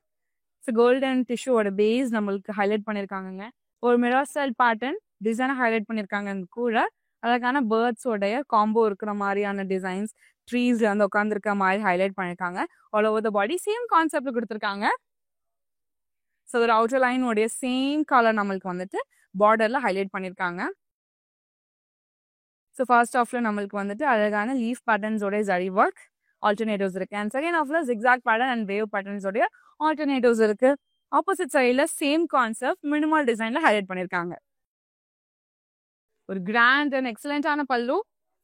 ஸோ கோல்டன் டிஷ்யூவோட பேஸ் நம்மளுக்கு ஹைலைட் பண்ணியிருக்காங்க. ஒரு மிரர் ஸ்டைல் பேட்டர்ன் டிசைனை ஹைலைட் பண்ணியிருக்காங்க. கூட அழகான பேர்ட்ஸோடைய காம்போ இருக்கிற மாதிரியான டிசைன்ஸ், ட்ரீஸ்ல வந்து உட்காந்துருக்க மாதிரி ஹைலைட் பண்ணியிருக்காங்க. All over the body same கான்செப்ட்ல கொடுத்துருக்காங்க. ஸோ ஒரு அவுட்டர் லைன் உடைய சேம் கலர் நம்மளுக்கு வந்துட்டு பார்டர்ல ஹைலைட் பண்ணியிருக்காங்க. ஸோ ஃபர்ஸ்ட் ஹாஃப்ல நம்மளுக்கு வந்துட்டு அழகான லீஃப் பேட்டர்ன்ஸோட ஜரி ஒர்க் ஆல்டர்னேட்டிவ்ஸ் இருக்கு. அண்ட் செகண்ட் ஹாஃப்ல ஜிக்ஸாக் பேட்டர்ன் அண்ட் வேவ் பேட்டர்ன்ஸோடைய ஆல்டர்னேட்டிவ்ஸ் இருக்கு. ஆப்போசிட் சைடில் சேம் கான்செப்ட் மினிமல் டிசைன்ல ஹைலைட் பண்ணியிருக்காங்க. ஒரு கிராண்ட் அண்ட் எக்ஸலண்டான பல்லு.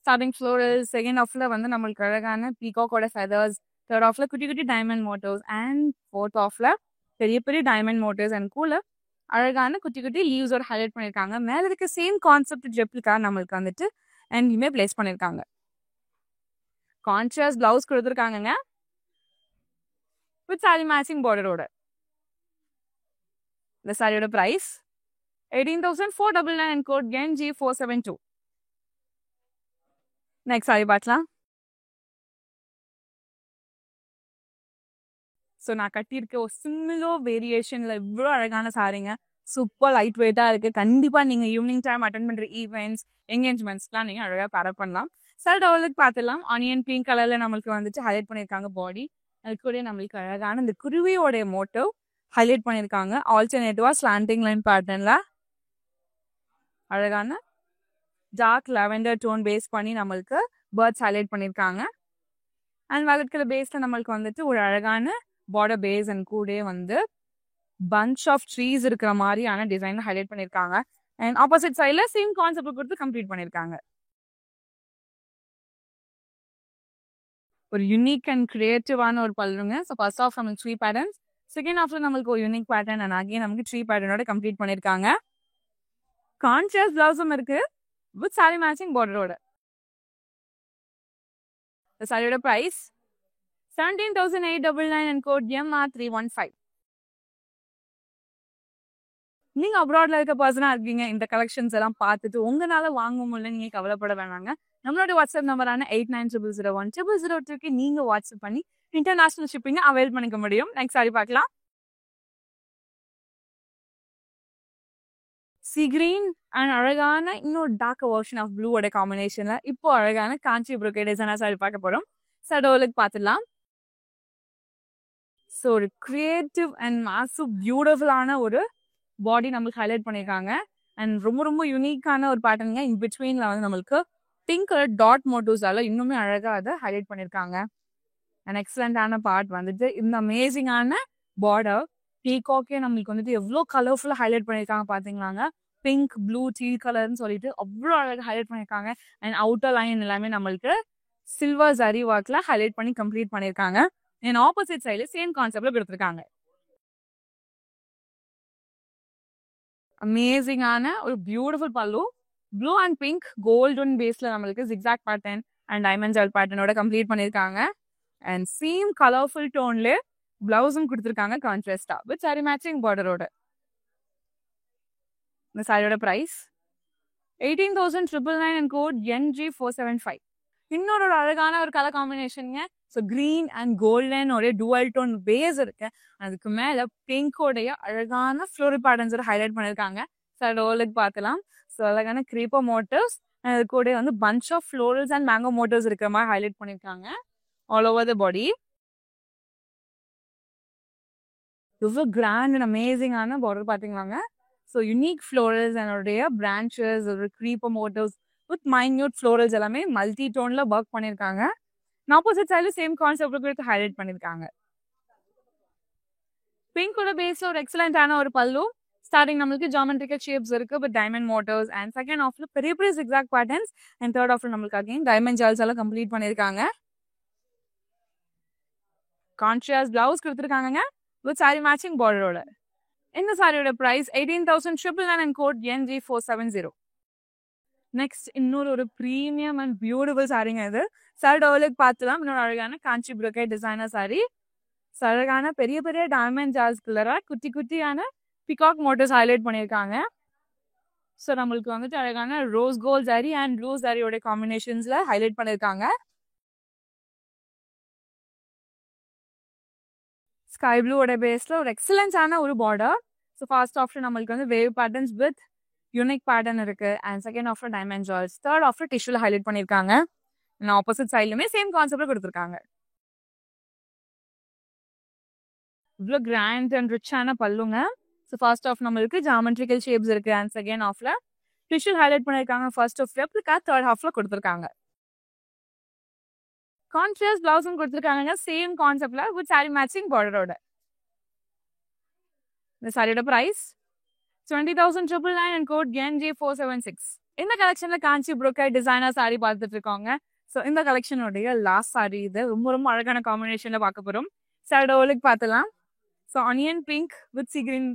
Starting floral. செகண்ட் ஹாஃப்ல வந்து நம்மளுக்கு அழகான பீகாக்கோட ஃபெதர்ஸ். தேர்ட் ஹாஃப்ல குட்டி குட்டி டைமண்ட் மோட்டிவ்ஸ். அண்ட் ஃபோர்த் ஹாஃப்ல பெரிய பெரிய டைமண்ட் மோட்டிவ்ஸ் அண்ட் கூட அழகான குட்டி குட்டி லீவ்ஸோட ஹைலைட் பண்ணியிருக்காங்க. மேலே இருக்க சேம் கான்செப்ட் ஜெப்லிக்கா நம்மளுக்கு வந்துட்டு அண்ட் பிளேஸ் பண்ணியிருக்காங்க. கான்ட்ராஸ்ட் பிளவுஸ் கொடுத்துருக்காங்க வித் சாரி மேட்சிங் பார்டரோட. இந்த சாரியோட price 18,499 code NG472. Next sari பார்க்கலாம். ஸோ நான் கட்டியிருக்க ஒரு சிமிலர் வேரியேஷன்ல இவ்வளோ அழகான சாரிங்க. சூப்பர் லைட் வெயிட்டா இருக்கு. கண்டிப்பா நீங்க ஈவினிங் டைம் அட்டன் பண்ற ஈவெண்ட்ஸ், என்கேஜ்மெண்ட்ஸ்லாம் நீங்க அழகா பேர் பண்ணலாம். சார் டவலுக்கு பார்த்துலாம். ஆனியன் பிங்க் கலர்ல நம்மளுக்கு வந்துட்டு ஹைலைட் பண்ணியிருக்காங்க பாடி. அது கூட நம்மளுக்கு அழகான இந்த குருவியோடைய மோட்டிவ் ஹைலைட் பண்ணியிருக்காங்க. ஆல்டர்னேட்டிவா ஸ்லாண்டிங் லைன் பேட்டர்ன்ல அழகான டார்க் லாவெண்டர் டோன் பேஸ் பண்ணி நம்மளுக்கு பேர்ட்ஸ் ஹைலைட் பண்ணியிருக்காங்க. அண்ட் வயலட் கலர் பேஸ்ல நம்மளுக்கு வந்துட்டு ஒரு அழகான பார்டர் பேஸ் அண்ட் கூட வந்து பஞ்ச் ஆஃப் ட்ரீஸ் இருக்கிற மாதிரியான டிசைன் ஹைலைட் பண்ணியிருக்காங்க. அண்ட் ஆப்போசிட் சைட்ல சேம் கான்செப்ட் கொடுத்து கம்ப்ளீட் பண்ணியிருக்காங்க. ஒரு யூனிக் அண்ட் கிரியேட்டிவான ஒரு பல்லுங்க. ஸோ ஃபர்ஸ்ட் ஆஃப் நம்மளுக்கு ட்ரீ பேட்டர்ன்ஸ், செகண்ட் ஆஃப்ல நம்மளுக்கு ஒரு யூனிக் பேட்டர்ன் அண்ட் அகைன் நமக்கு ட்ரீ பேட்டர்னோட கம்ப்ளீட் பண்ணியிருக்காங்க. கான்ட்ராஸ்ட் பிளவுஸும் இருக்கு வித் சாரி மேட்சிங் பார்டரோட. இந்த சாரியோட பிரைஸ் 17,899 அண்ட் கோட் MR315. நீங்க அப்ராட்ல இருக்க பர்சனா இருக்கீங்க, இந்த கலெக்ஷன்ஸ் எல்லாம் பார்த்துட்டு உங்களால வாங்க முடியல, நீங்க கவலைப்பட வேணாங்க. நம்மளோட வாட்ஸ்அப் நம்பரான 8900010002 நீங்க வாட்ஸ்அப் பண்ணி இன்டர்நேஷனல் ஷிப்பிங் அவைல் பண்ணிக்க முடியும். நெக்ஸ்ட் சாரி பார்க்கலாம். சி கிரீன் அண்ட் அழகான இன்னொரு டார்க் வெர்ஷன் ஆஃப் ப்ளூவோட காம்பினேஷன்ல இப்போ அழகான காஞ்சி ப்ரோகேட் டிசைனர் சாரி பார்க்க போறோம். சடோலுக்கு பார்த்துடலாம். ஸோ ஒரு கிரியேட்டிவ் அண்ட் மாசிவ் பியூட்டிஃபுல்லான ஒரு பாடி நம்மளுக்கு ஹைலைட் பண்ணியிருக்காங்க. அண்ட் ரொம்ப ரொம்ப யூனிக்கான ஒரு பேட்டர்னுங்க. இன் பிட்வீன்ல வந்து நம்மளுக்கு பிங்க் கலர் டாட் மோட்டிவ்ஸால இன்னுமே அழகா அதை ஹைலைட் பண்ணியிருக்காங்க. அண்ட் எக்ஸலண்டான பார்ட் வந்துட்டு இந்த அமேசிங்கான பார்டர் பீகாக்கே நம்மளுக்கு வந்துட்டு எவ்வளோ கலர்ஃபுல்லாக ஹைலைட் பண்ணியிருக்காங்க பார்த்தீங்களாங்க. பிங்க், ப்ளூ, டீ கலர்னு சொல்லிட்டு அவ்வளோ அழகாக ஹைலைட் பண்ணியிருக்காங்க. அண்ட் அவுட்டர் லைன் எல்லாமே நம்மளுக்கு சில்வர் ஜரி ஒர்க்ல ஹைலைட் பண்ணி கம்ப்ளீட் பண்ணியிருக்காங்க. அண்ட் ஆப்போசிட் சைட்ல சேம் கான்செப்ட்ல கொடுத்துருக்காங்க. அமேசிங்கான ஒரு பியூட்டிஃபுல் பல்லு. ப்ளூ அண்ட் பிங்க் கோல்டன் பேஸ்ல நம்மளுக்கு ஜிக்ஸாக் பேட்டர்ன் அண்ட் டைமண்ட் ஜெல் பேட்டர்னோட கம்ப்ளீட் பண்ணியிருக்காங்க. அண்ட் சேம் கலர்ஃபுல் டோன்ல பிளவுஸும் கொடுத்துருக்காங்க கான்ட்ராஸ்டா வித் சாரி மேட்சிங் பார்டரோட. இந்த சாரியோட பிரைஸ் 18,999 அண்ட் கோட் NG475. இன்னொரு அழகான ஒரு கலர் காம்பினேஷனுங்க. ஸோ கிரீன் அண்ட் கோல்டன் ஒரு டுவல் டோன் பேஸ் இருக்கு. அதுக்கு மேல பிங்கோடைய அழகான ஃப்ளோரல் பேட்டர்ன்ஸோட ஹைலைட் பண்ணியிருக்காங்க. ஸோ ரோலுக்கு பார்க்கலாம். ஸோ அழகான கிரீப்பர் மோட்டிவ்ஸ் அது கூட வந்து bunch of florals and mango motifs இருக்கிற மாதிரி ஹைலைட் பண்ணியிருக்காங்க ஆல் ஓவர் த பாடி. ரொம்ப கிராண்ட் அண்ட் அமேசிங்கான பார்டர் பார்த்தீங்களாங்க. ஸோ யூனிக் ஃப்ளோரல்ஸ் அதனுடைய பிரான்ச்சஸ், ஒரு creeper motifs with minute florals எல்லாமே மல்டி டோன்ல ஒர்க் பண்ணியிருக்காங்க. ஆப்போசிட் சைடில் சேம் கான்செப்ட் ஹைலைட் பண்ணியிருக்காங்க. பிங்கோட பேஸ்ல ஒரு எக்ஸலண்டான ஒரு பல்லு. ஸ்டார்டிங் நம்மளுக்கு ஜாமெட்ரிக்கல் ஷேப்ஸ் இருக்கு with diamond motors and second ஆஃப்ல பெரிய பெரிய எக்ஸாக்ட் பேட்டர்ன்ஸ் அண்ட் தேர்ட் ஆஃப்ல நம்மளுக்கு அகைன் டைமண்ட் ஜால்ஸ் எல்லாம் கம்ப்ளீட் பண்ணிருக்காங்க. கான்ட்ராஸ்ட் பிளவுஸ் கொடுத்துருக்காங்க வித் சாரி மேட்சிங் பார்டரோட. இந்த சாரியோட price 18,999 and code NG470. Next இன்னொரு ஒரு ப்ரீமியம் அண்ட் பியூட்டிஃபுல் சாரிங்க இது. சாரி டவலுக்கு பார்த்துலாம் இன்னொரு அழகான காஞ்சி brocade டிசைனர் சாரி. அழகான பெரிய பெரிய டைமண்ட் ஜால்ஸ் கலரா குட்டி குட்டியான பிகாக் மோட்டர்ஸ் ஹைலைட் பண்ணியிருக்காங்க. ஸோ நம்மளுக்கு வந்துட்டு அழகான rose gold sari and blue சாரியோட காம்பினேஷன்ஸ்ல ஹைலைட் பண்ணியிருக்காங்க. ஸ்கை ப்ளூவோட பேஸ்ல ஒரு எக்ஸலன்ஸான ஒரு பார்டர். ஸோ ஃபர்ஸ்ட் ஆஃப்டர் நம்மளுக்கு வந்து wave patterns with unique pattern இருக்கு அண்ட் செகண்ட் ஆஃப்டர் டைமண்ட் ஜால்ஸ், தேர்ட் ஆஃப்டர் டிஷ்யூல ஹைலைட் பண்ணியிருக்காங்க. ஆப்போசிட் சைட்லுமே சேம் கான்செப்ட்ல கொடுத்துருக்காங்க. இவ்வளோ கிராண்ட் அண்ட் ரிச்சான பல்லுங்க. ஸோ ஃபர்ஸ்ட் ஆஃப் நம்மளுக்கு ஜாமெட்ரிக்கல் ஷேப்ஸ் இருக்கு அண்ட் செகண்ட் ஆஃப்ல டிஷ்யூ ஹைலைட் பண்ணியிருக்காங்க. ஃபர்ஸ்ட் ஆஃப் ரெப்ளிகா, தேர்ட் ஹாஃப்ல கொடுத்துருக்காங்க. கான்ட்ராஸ்ட் பிளவுஸும் கொடுத்துருக்காங்க சேம் கான்செப்ட்ல வித் சாரி மேட்சிங் பார்டரோட. இந்த சாரியோட பிரைஸ் 20,999 அண்ட் கோட் NG476. இந்த கலெக்ஷன்ல காஞ்சி brocade டிசைனர் சாரி பார்த்துட்டு இருக்கோங்க. ஸோ இந்த கலெக்ஷனுடைய லாஸ்ட் சாரி இது ரொம்ப ரொம்ப அழகான காம்பினேஷன்ல பார்க்க போறோம். சாரியோலுக்கு பார்த்துலாம். So onion pink with C green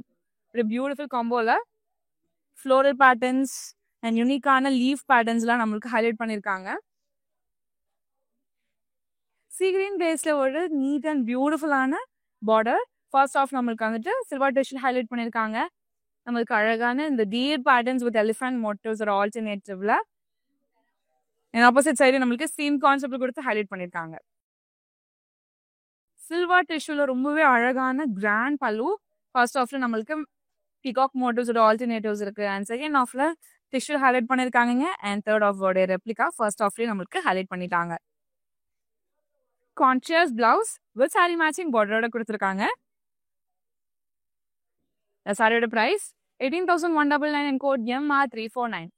ஒரு பியூட்டிஃபுல் காம்போல ஃப்ளோரல் பேட்டர்ன்ஸ் அண்ட் யூனிக்கான லீஃப் பேட்டர்ன்ஸ்லாம் நம்மளுக்கு ஹைலைட் பண்ணியிருக்காங்க. சி கிரீன் பேஸ்ல ஒரு நீட் அண்ட் பியூட்டிஃபுல்லான பார்டர். ஃபர்ஸ்ட் ஆஃப் நம்மளுக்கு வந்துட்டு சில்வர் டிஷ்யூ ஹைலைட் பண்ணியிருக்காங்க. நம்மளுக்கு அழகான இந்த dear patterns with elephant motives ஒரு ஆல்டர்னேட்டிவ்ல ஆப்போசிட் சைடு நம்மளுக்கு சேம் கான்செப்ட் கொடுத்து ஹைலைட் பண்ணியிருக்காங்க. சில்வர் டிஷ்யூல ரொம்பவே அழகான கிராண்ட் பல்லு. ஃபர்ஸ்ட் ஆஃப்ல நம்மளுக்கு பிகாக் மோட்டிவ்ஸ் ஒரு ஆல்டர்னேட்டிவ்ஸ் இருக்கு அண்ட் செகண்ட் ஆஃப்ல டிஷ்யூ ஹைலைட் பண்ணியிருக்காங்க and third half replica first ஆஃப்லயே நம்மளுக்கு ஹைலைட் பண்ணிட்டாங்க. Contrast blouse with sari matching பார்டரோட கொடுத்துருக்காங்க. சாரியோட பிரைஸ் 18,199 அண்ட் கோட் MR349.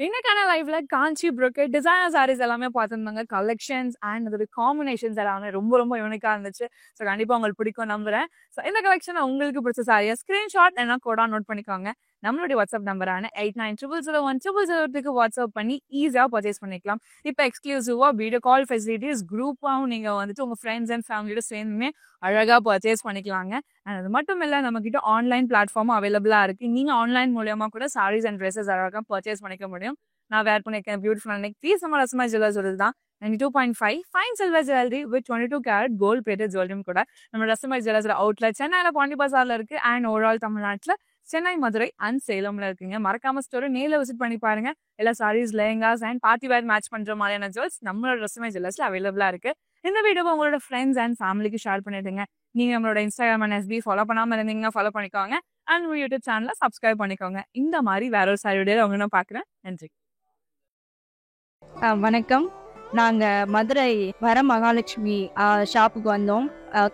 இன்னைக்கான லைவ்ல காஞ்சி brocade டிசைனர் சாரீஸ் எல்லாமே பார்த்துருந்தாங்க. கலெக்ஷன்ஸ் அண்ட் அதோட காம்பினேஷன்ஸ் எல்லாமே ரொம்ப ரொம்ப யூனிக்கா இருந்துச்சு. ஸோ கண்டிப்பா உங்களுக்கு பிடிக்கும் நம்புறேன். ஸோ இந்த கலெக்ஷன் உங்களுக்கு பிடிச்ச சாரியா ஸ்கிரீன்ஷாட் என்ன கோடா நோட் பண்ணிக்கோங்க. நம்மளுடைய வாட்ஸ்அப் நம்பரான 8900010002 வாட்ஸ்அப் பண்ணி ஈஸியா பர்ச்சேஸ் பண்ணிக்கலாம். இப்போ எக்ஸ்க்ளூசிவா வீடியோ கால் ஃபெசிலிட்டிஸ் குரூப்பாகவும் நீங்க வந்துட்டு உங்க ஃப்ரெண்ட்ஸ் அண்ட் ஃபேமிலியோட சேர்ந்துமே அழகா பர்ச்சேஸ் பண்ணிக்கலாங்க. அண்ட் அது மட்டும் இல்ல நம்ம கிட்ட ஆன்லைன் பிளாட்ஃபார்மும் அவைலபிளா இருக்கு. நீங்க ஆன்லைன் மூலியமா கூட சாரீஸ் அண்ட் ட்ரெஸ்ஸஸ் அழகா பர்ச்சேஸ் பண்ணிக்க முடியும். நான் வேர் பண்ணிருக்கேன் பியூட்டிஃபுல் நெக் பீஸ் நம்ம ரஸ்மா ஜுவல்லர்ஸ் தான் 92.5 fine silver jewellery with 22 carat gold plated ஜுவல்லரியும் கூட நம்ம ரஸ்மா ஜுவல்லர்ஸ் அவுட்லெட் சென்னையில பாண்டி பசார்ல இருக்கு அண்ட் ஓவரால் தமிழ்நாட்டுல சென்னை, மதுரை அண்ட் சேலம்ல இருக்குங்க. மறக்காம ஸ்டோரை நேரில் விசிட் பண்ணி பாருங்க. எல்லா saris, lehengas and party wear match பண்ற மாதிரியான ஜுவல்ஸ் நம்மளோட ரஸ்மா ஜுவல்லர்ஸ்ல அவைலபிளா இருக்கு. இந்த வீடியோவை உங்களோட ஃப்ரெண்ட்ஸ் அண்ட் ஃபேமிலிக்கு ஷேர் பண்ணிடுங்க. நீங்க நம்மளோட இன்ஸ்டாகிராம் அண்ட் FB ஃபாலோ பண்ணாம இருந்தீங்கன்னா ஃபாலோ பண்ணிக்கோங்க அண்ட் யூடியூப் சேனலை சப்ஸ்கிரைப் பண்ணிக்கோங்க. இந்த மாதிரி வேற ஒரு சாரியோட உங்க நான் பாக்குறேன். நன்றி. வணக்கம். நாங்கள் மதுரை வர மகாலட்சுமி ஷாப்புக்கு வந்தோம்.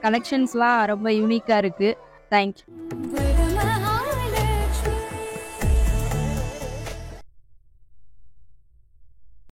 கலெக்ஷன்ஸ்லாம் ரொம்ப யூனிக்காக இருக்குது. தேங்க்யூ.